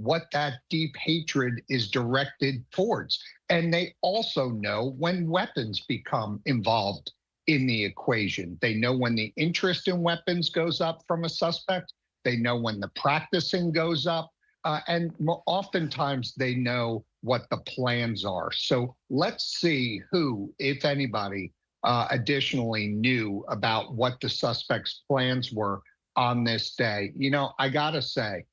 what that deep hatred is directed towards. And they also know when weapons become involved in the equation. They know when the interest in weapons goes up from a suspect. They know when the practicing goes up. And oftentimes they know what the plans are. So let's see who, if anybody, additionally knew about what the suspect's plans were on this day. You know, I got to say,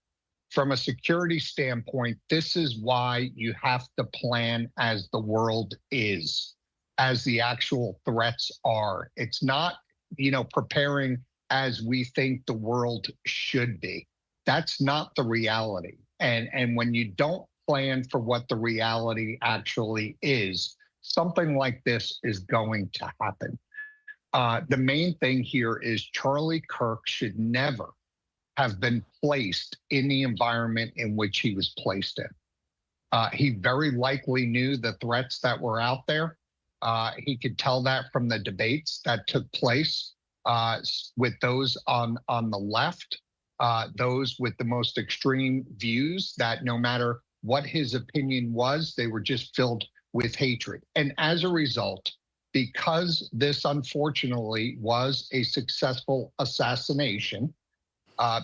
from a security standpoint, this is why you have to plan as the world is, as the actual threats are. It's not, preparing as we think the world should be. That's not the reality. And when you don't plan for what the reality actually is, something like this is going to happen. The main thing here is Charlie Kirk should never have been placed in the environment in which he was placed in. He very likely knew the threats that were out there. He could tell that from the debates that took place with those on the left, those with the most extreme views, that no matter what his opinion was, they were just filled with hatred. And as a result, because this unfortunately was a successful assassination,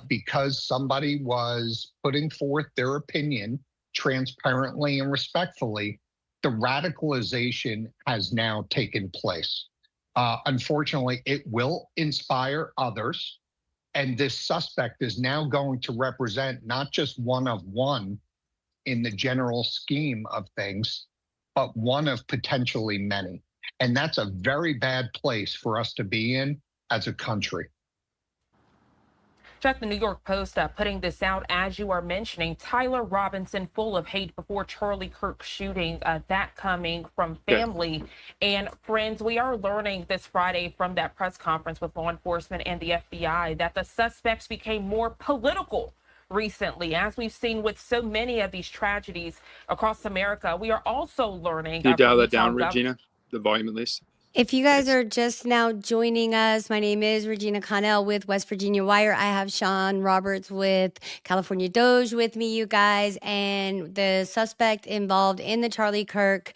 because somebody was putting forth their opinion transparently and respectfully, the radicalization has now taken place. Unfortunately, it will inspire others. And this suspect is now going to represent not just one of one in the general scheme of things, but one of potentially many. And that's a very bad place for us to be in as a country. Check the New York Post putting this out as you are mentioning. Tyler Robinson full of hate before Charlie Kirk shooting, that coming from family and friends. We are learning this Friday from that press conference with law enforcement and the FBI that the suspects became more political recently, as we've seen with so many of these tragedies across America. We are also learning. Can you dial that down, Regina? The volume at least. If you guys are just now joining us, my name is Regina Connell with West Virginia Wire. I have Sean Roberts with California Doge with me, you guys, and the suspect involved in the Charlie Kirk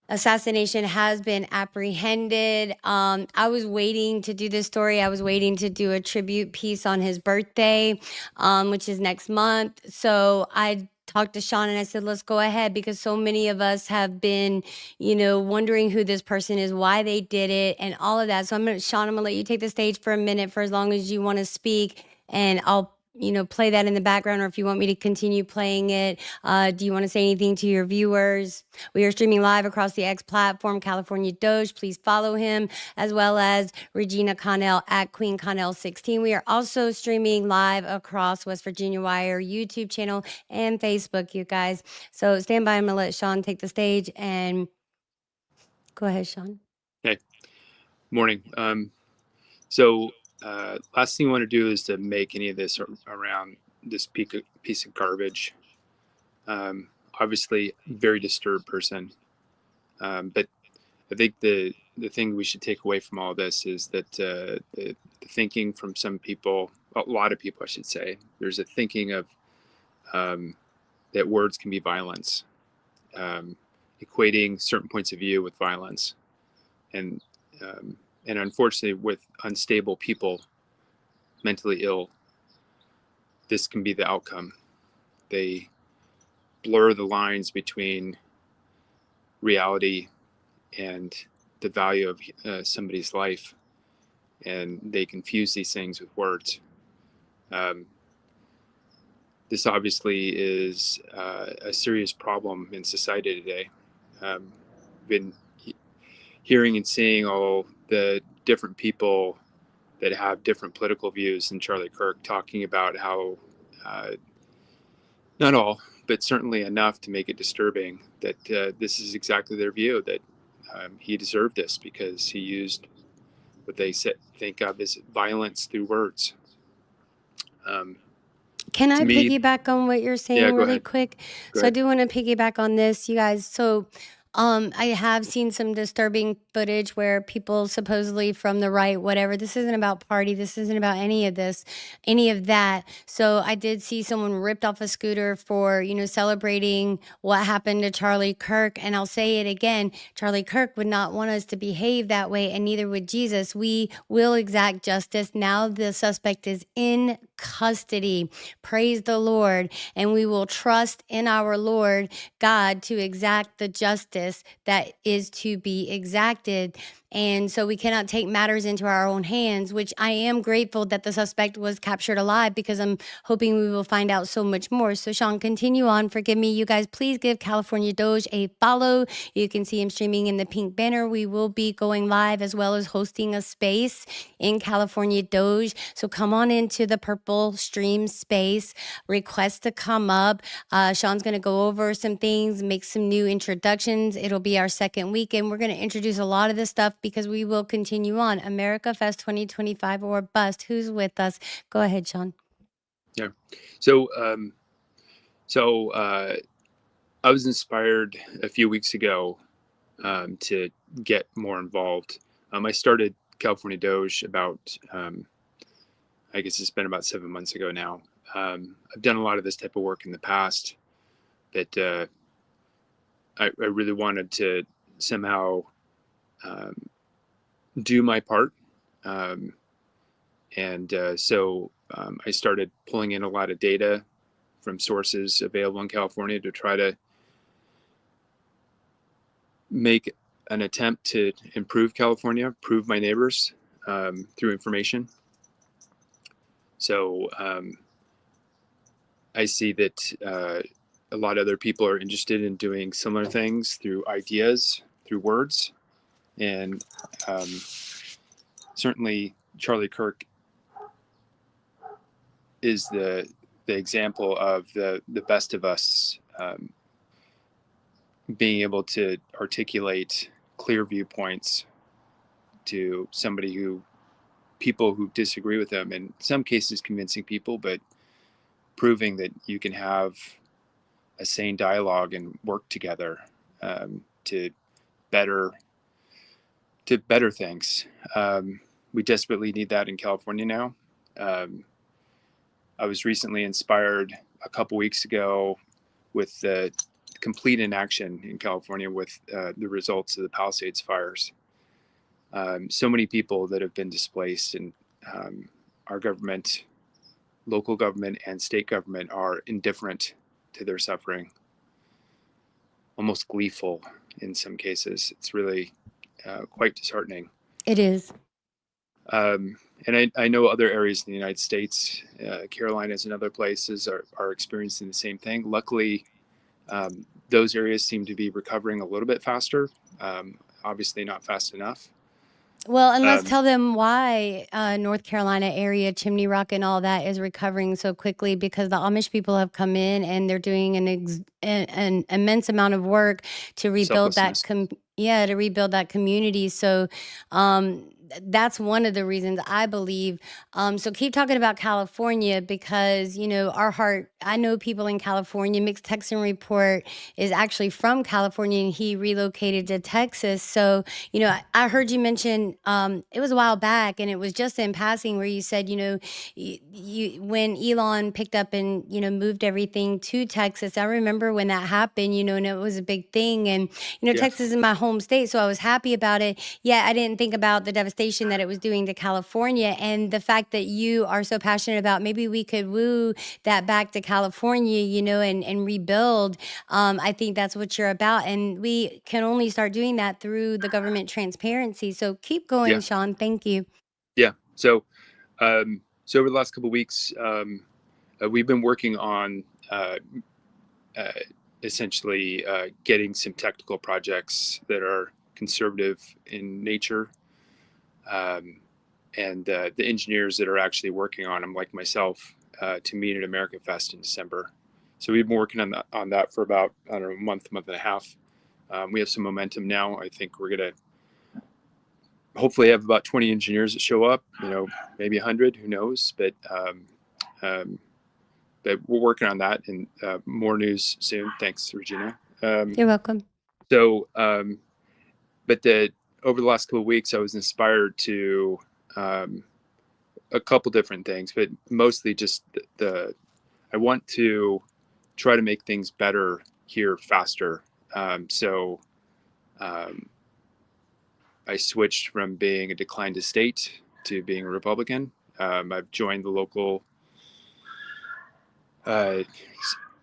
assassination has been apprehended. I was waiting to do this story. I was waiting to do a tribute piece on his birthday, which is next month. So I talked to Sean and I said, let's go ahead, because so many of us have been, wondering who this person is, why they did it, and all of that. So Sean, I'm gonna let you take the stage for a minute for as long as you want to speak, and I'll play that in the background, or if you want me to continue playing it. Do you want to say anything to your viewers? We are streaming live across the X platform, California Doge. Please follow him, as well as Regina Connell at Queen Connell 16. We are also streaming live across West Virginia Wire YouTube channel and Facebook, you guys. So stand by. I'm going to let Sean take the stage, and go ahead, Sean. Hey, morning. Last thing I want to do is to make any of this around this piece of garbage. Obviously, very disturbed person. But I think the thing we should take away from all this is that the thinking from some people, a lot of people, I should say, there's a thinking of that words can be violence, equating certain points of view with violence. And unfortunately, with unstable people, mentally ill, this can be the outcome. They blur the lines between reality and the value of somebody's life, and they confuse these things with words. This obviously is a serious problem in society today. Been hearing and seeing all the different people that have different political views than Charlie Kirk talking about how, not all, but certainly enough to make it disturbing that this is exactly their view, that he deserved this because he used what they think of as violence through words. Can I piggyback on what you're saying really quick? So I do want to piggyback on this, you guys. So I have seen some disturbing footage where people supposedly from the right, whatever. This isn't about party. This isn't about any of this, any of that. So I did see someone ripped off a scooter for, celebrating what happened to Charlie Kirk. And I'll say it again, Charlie Kirk would not want us to behave that way, and neither would Jesus. We will exact justice. Now the suspect is in custody. Praise the Lord. And we will trust in our Lord God to exact the justice that is to be exacted. And so we cannot take matters into our own hands, which I am grateful that the suspect was captured alive, because I'm hoping we will find out so much more. So Sean, continue on. Forgive me, you guys. Please give California Doge a follow. You can see him streaming in the pink banner. We will be going live as well as hosting a space in California Doge. So come on into the purple stream space. Request to come up. Sean's going to go over some things, make some new introductions. It'll be our second week, and we're going to introduce a lot of this stuff because we will continue on. America Fest 2025 or bust. Who's with us? Go ahead, Sean. Yeah. So, I was inspired a few weeks ago to get more involved. I started California Doge about, I guess it's been about 7 months ago now. I've done a lot of this type of work in the past, but I really wanted to somehow do my part. So I started pulling in a lot of data from sources available in California to try to make an attempt to improve California, improve my neighbors through information. So I see that a lot of other people are interested in doing similar things through ideas, through words. And certainly Charlie Kirk is the example of the best of us being able to articulate clear viewpoints to people who disagree with them, in some cases convincing people, but proving that you can have a sane dialogue and work together to better things. We desperately need that in California now. I was recently inspired a couple weeks ago with the complete inaction in California with the results of the Palisades fires. So many people that have been displaced, and our government, local government and state government, are indifferent to their suffering, almost gleeful in some cases. It's really quite disheartening. It is. And I know other areas in the United States, Carolinas and other places are experiencing the same thing. Luckily, those areas seem to be recovering a little bit faster. Obviously not fast enough. Well, and let's tell them why North Carolina area, Chimney Rock and all that is recovering so quickly, because the Amish people have come in and they're doing an immense amount of work to rebuild that to rebuild that community. So that's one of the reasons I believe. So keep talking about California, because, our heart, I know people in California. Mixed Texan Report is actually from California, and he relocated to Texas. So, I heard you mention, it was a while back, and it was just in passing, where you said, when Elon picked up and, moved everything to Texas. I remember when that happened, and it was a big thing. And, Texas is my home state, so I was happy about it. Yeah, I didn't think about the devastation that it was doing to California, and the fact that you are so passionate about maybe we could woo that back to California, and rebuild. I think that's what you're about, and we can only start doing that through the government transparency. So keep going, Sean. Thank you. Yeah. So over the last couple of weeks, we've been working on essentially getting some technical projects that are conservative in nature. And the engineers that are actually working on them, like myself, to meet at America Fest in December. So we've been working on that for about, a month and a half. We have some momentum now. I think we're going to hopefully have about 20 engineers that show up, maybe 100, who knows, but we're working on that, and more news soon. Thanks, Regina. You're welcome. So, but over the last couple of weeks, I was inspired to a couple different things, but mostly just I want to try to make things better here faster. So I switched from being a declined estate to being a Republican. I've joined the local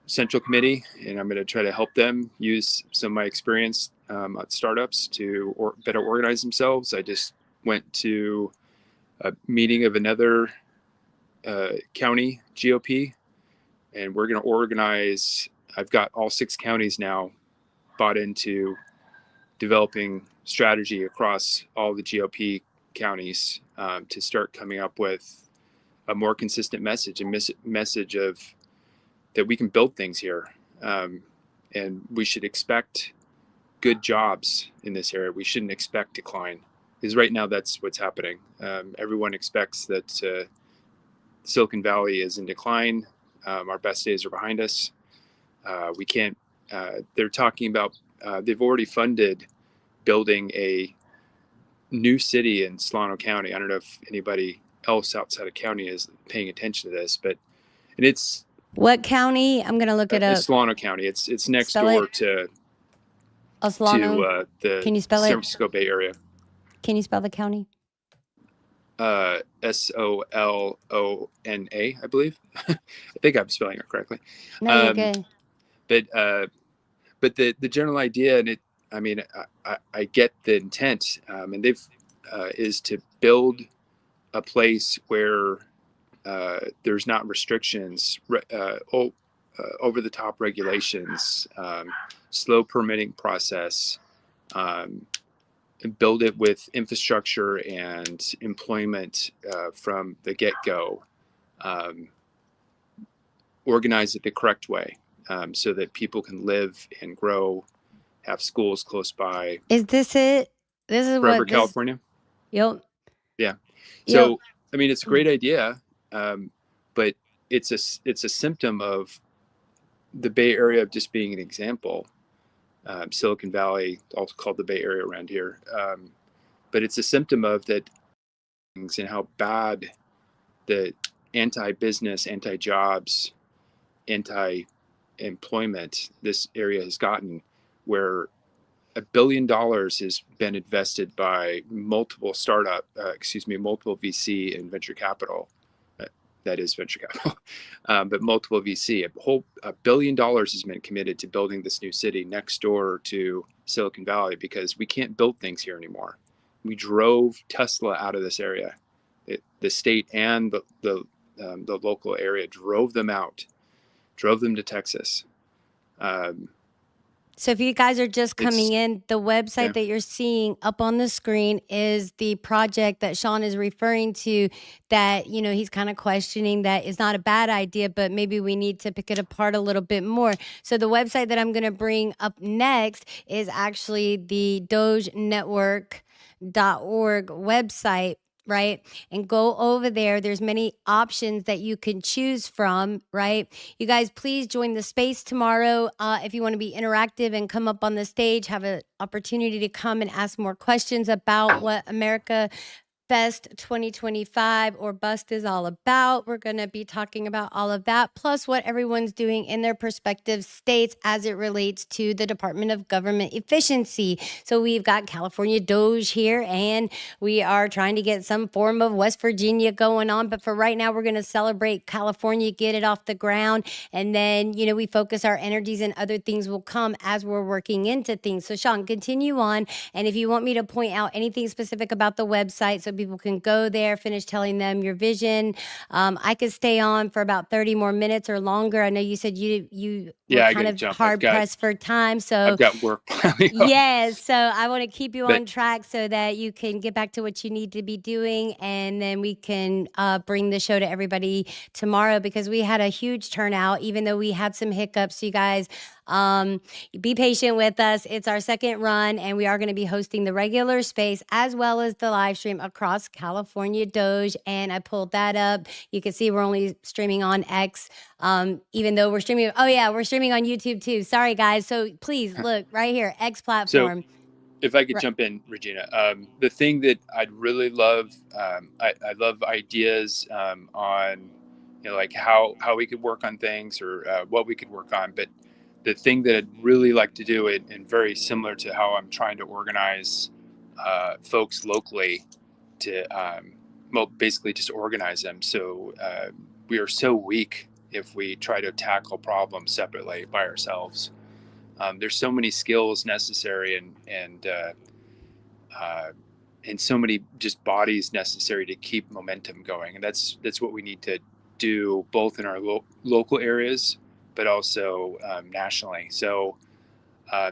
central committee, and I'm going to try to help them use some of my experience at startups to better organize themselves. I just went to a meeting of another county GOP, and we're going to organize. I've got all 6 counties now bought into developing strategy across all the GOP counties to start coming up with a more consistent message, message of that we can build things here, and we should expect good jobs in this area. We shouldn't expect decline, because right now that's what's happening. Everyone expects that Silicon Valley is in decline. Our best days are behind us. We can't. They're talking about. They've already funded building a new city in Solano County. I don't know if anybody else outside of county is paying attention to this, but it's what county? I'm gonna look it up. Solano County. It's next Spell door it. to Solano. the Can you spell San it? Francisco Bay Area. Can you spell the county? Solona, I believe. I think I'm spelling it correctly. No, you're good. But the general idea, and I get the intent, and they've is to build a place where there's not restrictions, over the top regulations, slow permitting process, and build it with infrastructure and employment from the get-go. Organize it the correct way, so that people can live and grow, have schools close by. Is this it? This is Forever what California. Yep. Yeah. Yep. So it's a great idea, but it's a symptom of the Bay Area of just being an example. Silicon Valley, also called the Bay Area around here, but it's a symptom of that things and how bad the anti-business, anti-jobs, anti-employment this area has gotten, where $1 billion has been invested by multiple multiple VC and venture capital. That is venture capital, but multiple VC. $1 billion has been committed to building this new city next door to Silicon Valley, because we can't build things here anymore. We drove Tesla out of this area. The state and the local area drove them out, drove them to Texas. So if you guys are just coming in, the website that you're seeing up on the screen is the project that Sean is referring to, that, he's kind of questioning that is not a bad idea, but maybe we need to pick it apart a little bit more. So the website that I'm going to bring up next is actually the dogenetwork.org website. Right? And go over there. There's many options that you can choose from, right? You guys, please join the space tomorrow. If you want to be interactive and come up on the stage, have an opportunity to come and ask more questions about what America Fest 2025 or Bust is all about. We're going to be talking about all of that, plus what everyone's doing in their prospective states as it relates to the Department of Government Efficiency. So we've got California Doge here, and we are trying to get some form of West Virginia going on. But for right now, we're going to celebrate California, get it off the ground. And then, we focus our energies, and other things will come as we're working into things. So Sean, continue on. And if you want me to point out anything specific about the website so people can go there, finish telling them your vision, I could stay on for about 30 more minutes or longer. I know you said you were kind of hard pressed for time, so I've got work. Yes, so I want to keep you on track so that you can get back to what you need to be doing, and then we can bring the show to everybody tomorrow, because we had a huge turnout, even though we had some hiccups. You guys, Be patient with us. It's our second run, and we are going to be hosting the regular space as well as the live stream across California Doge. And I pulled that up. You can see we're only streaming on X, even though we're streaming. Oh, yeah, we're streaming on YouTube too. Sorry, guys. So please look right here, X So platform. if I could jump in, Regina, the thing that I'd really love, I love ideas on, like how we could work on things or what we could work on. But the thing that I'd really like to do, and very similar to how I'm trying to organize folks locally to, well, basically just organize them. So we are so weak if we try to tackle problems separately by ourselves. There's so many skills necessary and so many just bodies necessary to keep momentum going, and that's what we need to do both in our local areas, but also nationally. So I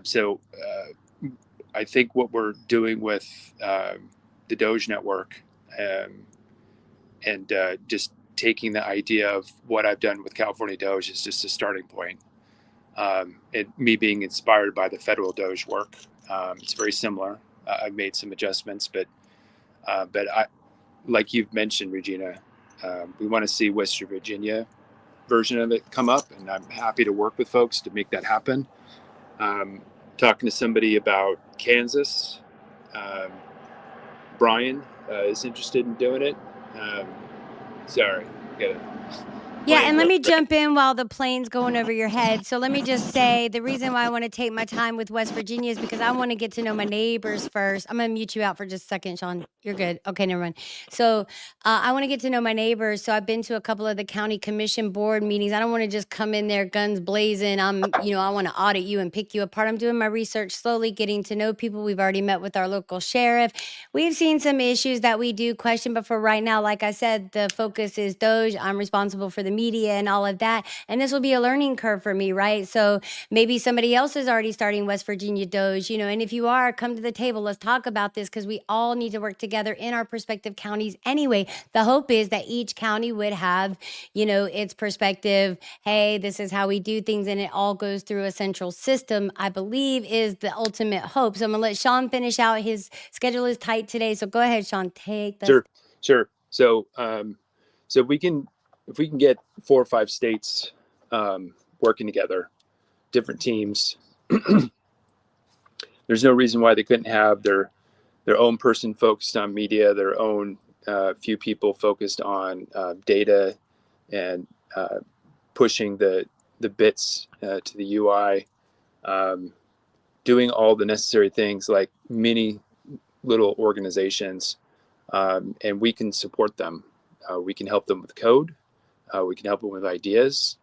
think what we're doing with the Doge network and just taking the idea of what I've done with California Doge is just a starting point. And me being inspired by the federal Doge work, it's very similar. I've made some adjustments, but I, like you've mentioned, Regina, we want to see West Virginia version of it come up, and I'm happy to work with folks to make that happen. Talking to somebody about Kansas, Brian is interested in doing it. Sorry, got it. Yeah, and let me jump in while the plane's going over your head. So let me just say the reason why I want to take my time with West Virginia is because I want to get to know my neighbors first. I'm going to mute you out for just a second, Sean. You're good. Okay, never mind. So I want to get to know my neighbors. So I've been to a couple of the county commission board meetings. I don't want to just come in there guns blazing. I want to audit you and pick you apart. I'm doing my research slowly, getting to know people. We've already met with our local sheriff. We've seen some issues that we do question, but for right now, like I said, the focus is Doge. I'm responsible for the media and all of that. And this will be a learning curve for me, right? So maybe somebody else is already starting West Virginia Doge, and if you are, come to the table. Let's talk about this because we all need to work together in our respective counties anyway. The hope is that each county would have, its perspective. Hey, this is how we do things. And it all goes through a central system, I believe is the ultimate hope. So I'm going to let Sean finish out. His schedule is tight today. So go ahead, Sean, take the. Sure. So if we can get 4 or 5 states working together, different teams, there's no reason why they couldn't have their own person focused on media, their own few people focused on data and pushing the bits to the UI, doing all the necessary things like many little organizations, and we can support them. We can help them with code. We can help them with ideas,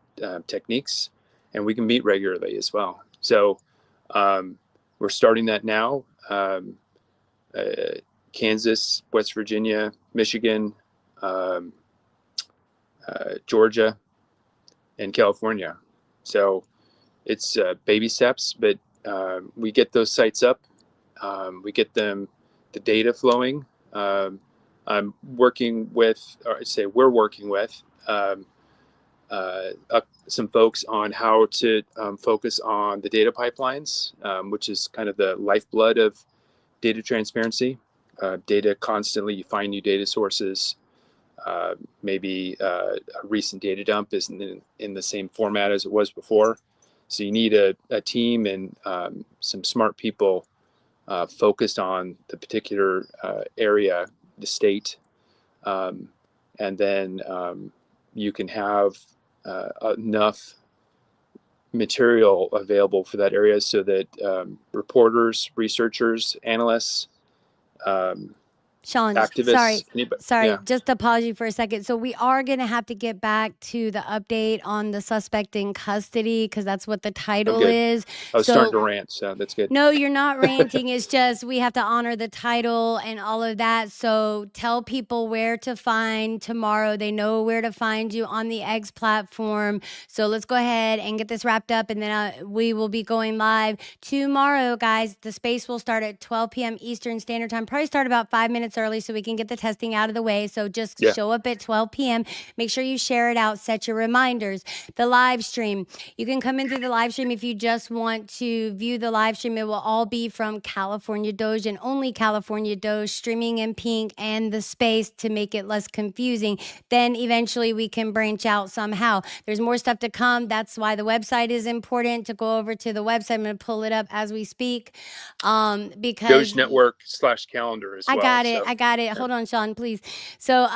techniques, and we can meet regularly as well. So we're starting that now. Kansas, West Virginia, Michigan, Georgia, and California. So it's baby steps, but we get those sites up. We get them the data flowing. I'm working with, or say we're working with some folks on how to focus on the data pipelines, which is kind of the lifeblood of data transparency. Data constantly, you find new data sources. Maybe a recent data dump isn't in the same format as it was before. So you need a team and some smart people focused on the particular area, the state, and then you can have enough material available for that area so that reporters, researchers, analysts, Sean, activists. sorry, Yeah. just apology for a second. So we are going to have to get back to the update on the suspect in custody because that's what the title is. I was starting to rant, so that's good. No, you're not ranting. It's just we have to honor the title and all of that. So tell people where to find tomorrow. They know where to find you on the Eggs platform. So let's go ahead and get this wrapped up, and then we will be going live tomorrow, guys. The space will start at 12 p.m. Eastern Standard Time. Probably start about 5 minutes minutes early so we can get the testing out of the way. So just Yeah. show up at 12 p.m. Make sure you share it out, set your reminders. The live stream, you can come in through the live stream if you just want to view the live stream. It will all be from California Doge and only California Doge, streaming in pink and the space to make it less confusing. Then eventually we can branch out somehow. There's more stuff to come. That's why the website is important, to go over to the website. I'm going to pull it up as we speak. Because Doge Network/calendar as well. I got it. So, I got it. Hold on, Sean, please. So,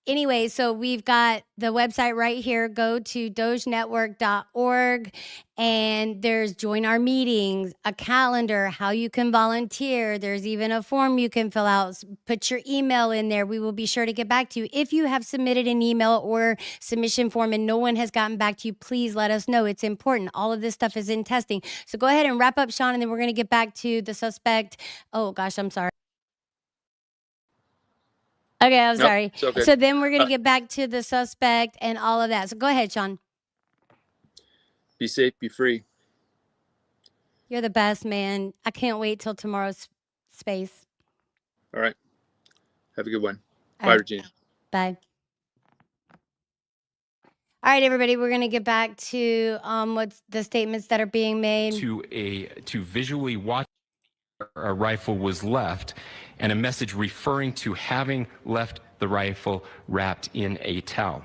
anyway, so we've got the website right here. Go to dogenetwork.org and there's join our meetings, a calendar, how you can volunteer. There's even a form you can fill out. Put your email in there. We will be sure to get back to you. If you have submitted an email or submission form and no one has gotten back to you, please let us know. It's important. All of this stuff is in testing. So go ahead and wrap up, Sean, and then we're going to get back to the suspect. Oh, gosh, I'm sorry. Okay, I'm sorry. It's okay. So then we're going to get back to the suspect and all of that. So go ahead, Sean. Be safe, be free. You're the best, man. I can't wait till tomorrow's space. All right. Have a good one. All Bye, right. Regina. Bye. All right, everybody, we're going to get back to what's the statements that are being made. To visually watch a rifle was left, and a message referring to having left the rifle wrapped in a towel.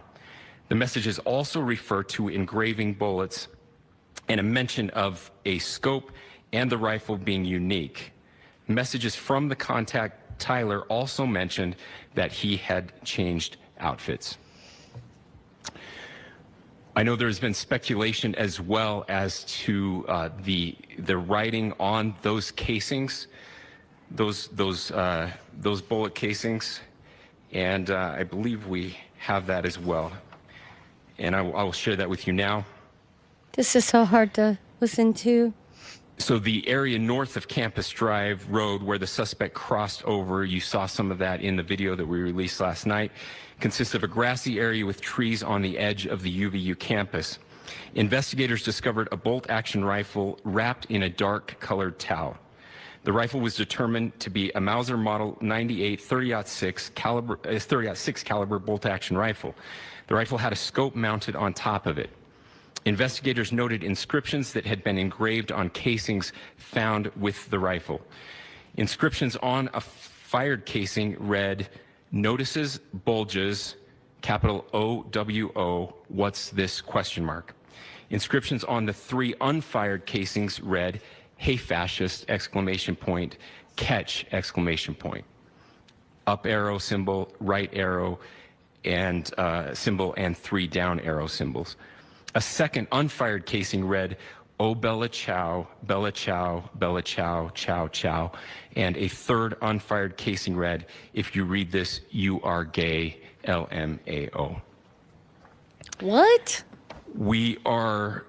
The messages also refer to engraving bullets and a mention of a scope and the rifle being unique. Messages from the contact, Tyler, also mentioned that he had changed outfits. I know there's been speculation as well as to the writing on those casings, those bullet casings, and I believe we have that as well. And I will share that with you now. This is so hard to listen to. So the area north of Campus Drive Road where the suspect crossed over, you saw some of that in the video that we released last night, consists of a grassy area with trees on the edge of the UVU campus. Investigators discovered a bolt-action rifle wrapped in a dark-colored towel. The rifle was determined to be a Mauser Model 98 30-06 caliber bolt-action rifle. The rifle had a scope mounted on top of it. Investigators noted inscriptions that had been engraved on casings found with the rifle. Inscriptions on a fired casing read, "Notices bulges, capital OWO, what's this?" ? Inscriptions on the 3 unfired casings read, "Hey fascist!" ! Catch! ! Up arrow symbol, right arrow and symbol, and 3 down arrow symbols. A second unfired casing read, "Oh Bella Chow, Bella Chow, Bella Chow, Chow Chow," and a third unfired casing read, "If you read this, you are gay, LMAO." What? We are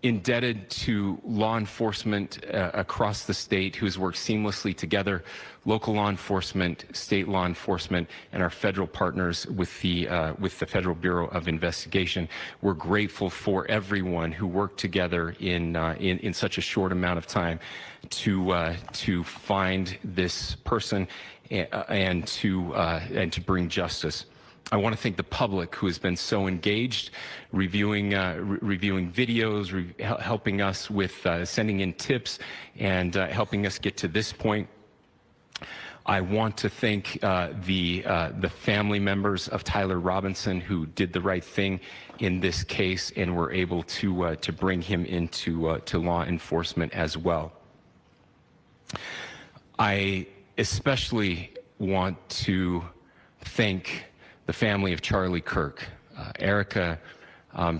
indebted to law enforcement across the state who has worked seamlessly together, local law enforcement, state law enforcement, and our federal partners with the Federal Bureau of Investigation. We're grateful for everyone who worked together in such a short amount of time to find this person and to bring justice. I want to thank the public who has been so engaged, reviewing videos, helping us with sending in tips, and helping us get to this point. I want to thank the family members of Tyler Robinson who did the right thing in this case and were able to bring him into to law enforcement as well. I especially want to thank the family of Charlie Kirk, Erica,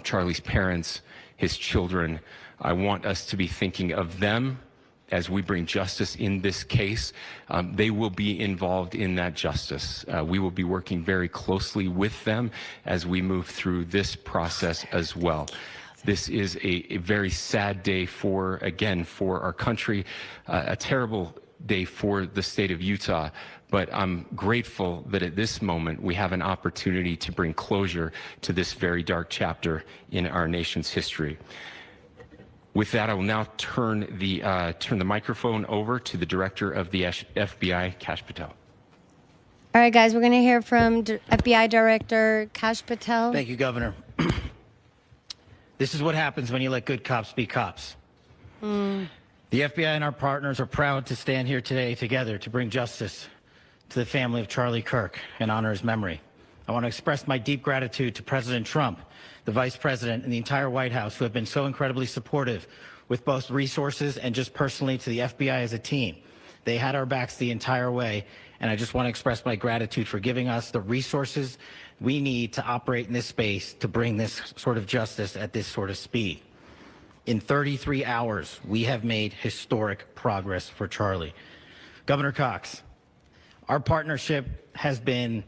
Charlie's parents, his children. I want us to be thinking of them as we bring justice in this case. They will be involved in that justice. We will be working very closely with them as we move through this process as well. This is a very sad day for our country, a terrible day for the state of Utah, but I'm grateful that at this moment we have an opportunity to bring closure to this very dark chapter in our nation's history. With that, I will now turn the microphone over to the Director of the FBI, Kash Patel. All right, guys, we're going to hear from FBI Director Kash Patel. Thank you, Governor. This is what happens when you let good cops be cops. The FBI and our partners are proud to stand here today together to bring justice to the family of Charlie Kirk and honor his memory. I want to express my deep gratitude to President Trump, the Vice President, and the entire White House who have been so incredibly supportive with both resources and just personally to the FBI as a team. They had our backs the entire way, and I just want to express my gratitude for giving us the resources we need to operate in this space to bring this sort of justice at this sort of speed. In 33 hours, we have made historic progress for Charlie. Governor Cox, our partnership has been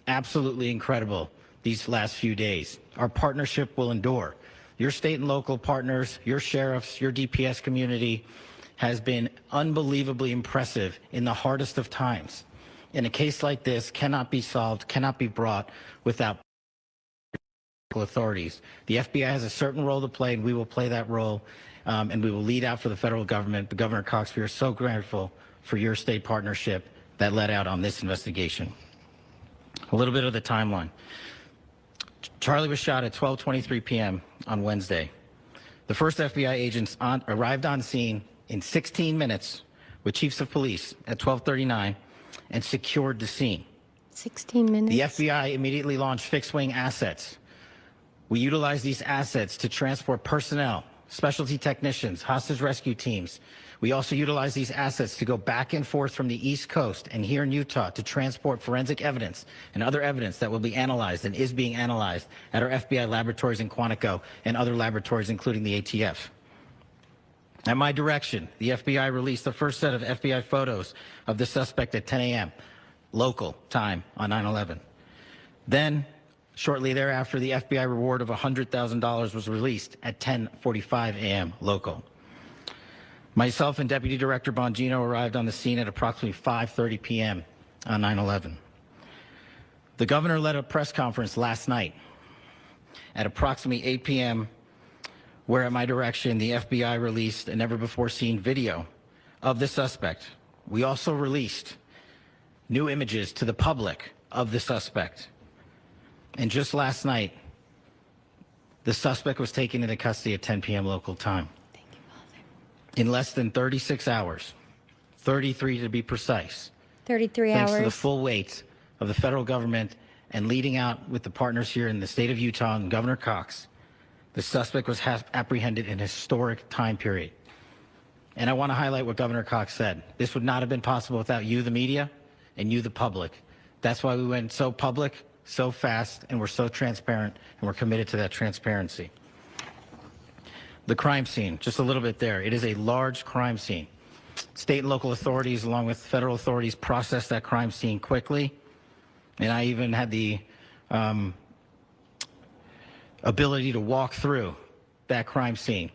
absolutely incredible these last few days. Our partnership will endure. Your state and local partners, your sheriffs, your DPS community has been unbelievably impressive in the hardest of times. And a case like this cannot be solved, cannot be brought without authorities. The FBI has a certain role to play, and we will play that role, and we will lead out for the federal government. But Governor Cox, we are so grateful for your state partnership that led out on this investigation. A little bit of the timeline. Charlie was shot at 12:23 p.m. on Wednesday. The first FBI agents arrived on scene in 16 minutes with chiefs of police at 12:39 and secured the scene. 16 minutes. The FBI immediately launched fixed-wing assets. We utilized these assets to transport personnel, specialty technicians, hostage rescue teams. We also utilized these assets to go back and forth from the East Coast and here in Utah to transport forensic evidence and other evidence that will be analyzed and is being analyzed at our FBI laboratories in Quantico and other laboratories, including the ATF. At my direction, the FBI released the first set of FBI photos of the suspect at 10 a.m. local time on 9/11. Then, shortly thereafter, the FBI reward of $100,000 was released at 10:45 a.m. local. Myself and Deputy Director Bongino arrived on the scene at approximately 5:30 p.m. on 9/11. The governor led a press conference last night at approximately 8 p.m., where at my direction, the FBI released a never-before-seen video of the suspect. We also released new images to the public of the suspect. And just last night, the suspect was taken into custody at 10 p.m. local time. Thank you, Father. In less than 36 hours, 33 to be precise. 33 thanks hours. to the full weight of the federal government and leading out with the partners here in the state of Utah and Governor Cox, the suspect was apprehended in a historic time period. And I want to highlight what Governor Cox said. This would not have been possible without you, the media, and you, the public. That's why we went so public, so fast, and we're so transparent, and we're committed to that transparency. The crime scene, just a little bit there. It is a large crime scene. State and local authorities, along with federal authorities, processed that crime scene quickly. And I even had the ability to walk through that crime scene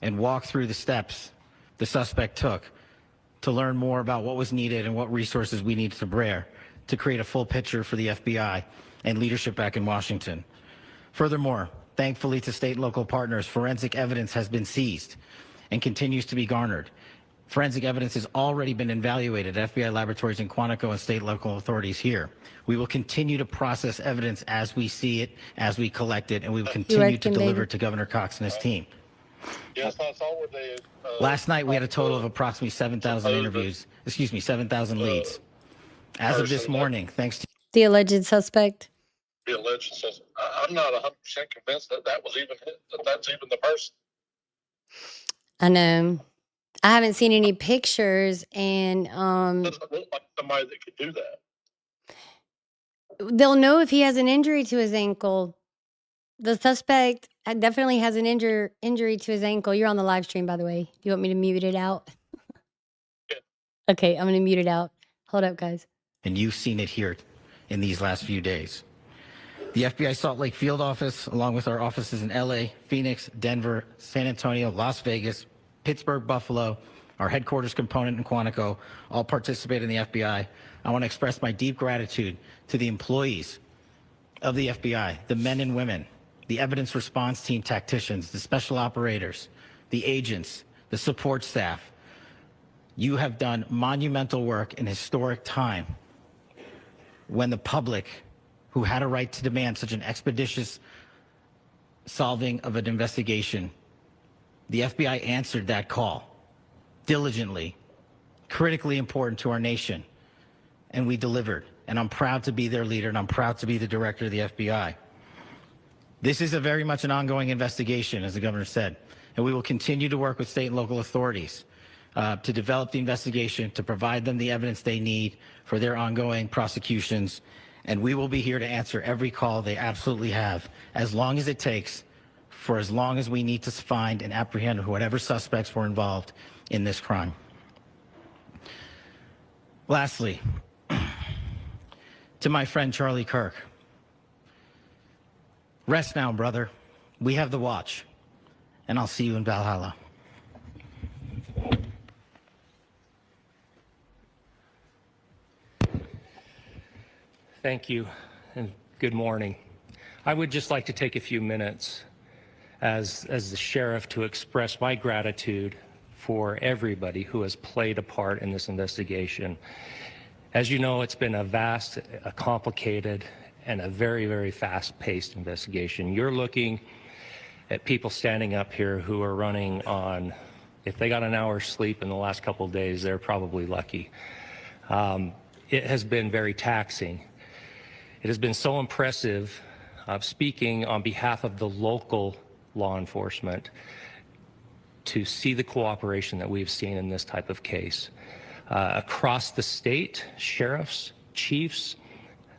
and walk through the steps the suspect took to learn more about what was needed and what resources we needed to bear to create a full picture for the FBI and leadership back in Washington. Furthermore, thankfully to state and local partners, forensic evidence has been seized and continues to be garnered. Forensic evidence has already been evaluated at FBI laboratories in Quantico and state and local authorities here. We will continue to process evidence as we see it, as we collect it, and we will continue to deliver to Governor Cox and his team. Yes, that's all with the, Last night, we had a total of approximately 7,000 interviews, 7,000 leads. As of this morning, thanks to The alleged suspect. the alleged suspect. I'm not 100% convinced that that was even that that's even the person. I know. I haven't seen any pictures, and Doesn't look like somebody that could do that. they'll know if he has an injury to his ankle. The suspect definitely has an injury to his ankle. You're on the live stream, by the way. Do you want me to mute it out? Yeah. Okay, I'm going to mute it out. Hold up, guys. and you've seen it here in these last few days. The FBI Salt Lake field office, along with our offices in LA, Phoenix, Denver, San Antonio, Las Vegas, Pittsburgh, Buffalo, our headquarters component in Quantico, all participate in the FBI. I want to express my deep gratitude to the employees of the FBI, the men and women, the evidence response team tacticians, the special operators, the agents, the support staff. You have done monumental work in historic time when the public, who had a right to demand such an expeditious solving of an investigation, the FBI answered that call diligently, critically important to our nation, and we delivered. And I'm proud to be their leader, and I'm proud to be the director of the FBI. This is a very much an ongoing investigation, as the governor said, and we will continue to work with state and local authorities to develop the investigation, to provide them the evidence they need for their ongoing prosecutions, and we will be here to answer every call they absolutely have, as long as it takes, for as long as we need to find and apprehend whatever suspects were involved in this crime. Lastly, to my friend Charlie Kirk, rest now, brother. We have the watch, and I'll see you in Valhalla. Thank you, and good morning. I would just like to take a few minutes as the sheriff to express my gratitude for everybody who has played a part in this investigation. As you know, it's been a vast, a complicated, and a very, very fast-paced investigation. You're looking at people standing up here who are running on, if they got an hour's sleep in the last couple of days, they're probably lucky. It has been very taxing. It has been so impressive, speaking on behalf of the local law enforcement, to see the cooperation that we've seen in this type of case. Across the state, sheriffs, chiefs,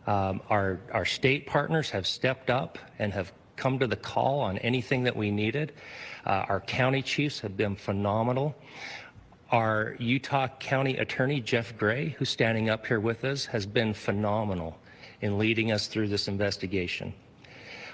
our state partners have stepped up and have come to the call on anything that we needed. Our county chiefs have been phenomenal. Our Utah County Attorney, Jeff Gray, who's standing up here with us, has been phenomenal in leading us through this investigation.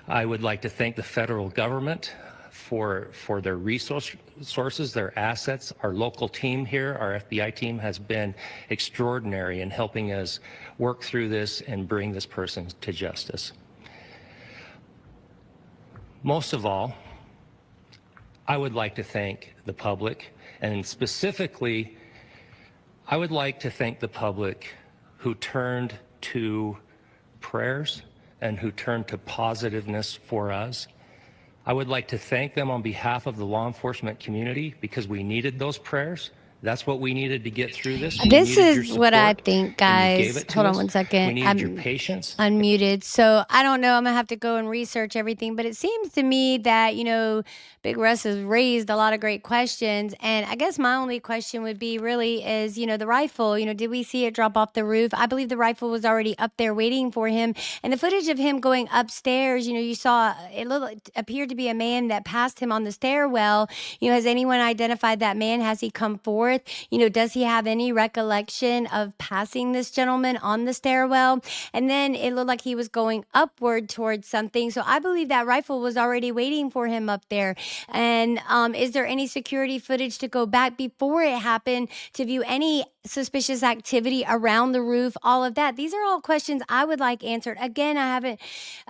I would like to thank the federal government for their resources, their assets. Our local team here, our FBI team, has been extraordinary in helping us work through this and bring this person to justice. Most of all, I would like to thank the public, and specifically, I would like to thank the public who turned to prayers and who turned to positiveness for us. I would like to thank them on behalf of the law enforcement community, because we needed those prayers. That's what we needed to get through this. This is what I think, guys. Hold on one second. We needed your patience. Unmuted. So I don't know. I'm going to have to go and research everything. But it seems to me that, Big Russ has raised a lot of great questions. And I guess my only question would be really is, the rifle, did we see it drop off the roof? I believe the rifle was already up there waiting for him. And the footage of him going upstairs, you saw it appeared to be a man that passed him on the stairwell. Has anyone identified that man? Has he come forth? Does he have any recollection of passing this gentleman on the stairwell? And then it looked like he was going upward towards something. So I believe that rifle was already waiting for him up there. And is there any security footage to go back before it happened to view any suspicious activity around the roof? All of that. These are all questions I would like answered. Again, I haven't,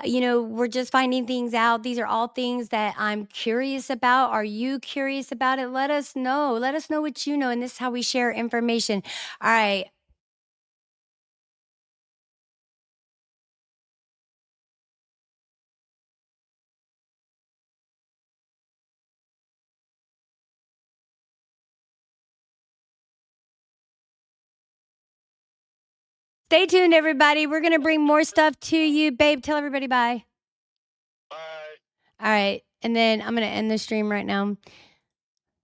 we're just finding things out. These are all things that I'm curious about. Are you curious about it? Let us know. Let us know what you know. And this is how we share information. All right. Stay tuned, everybody. We're going to bring more stuff to you. Babe, tell everybody bye. Bye. All right. And then I'm going to end the stream right now.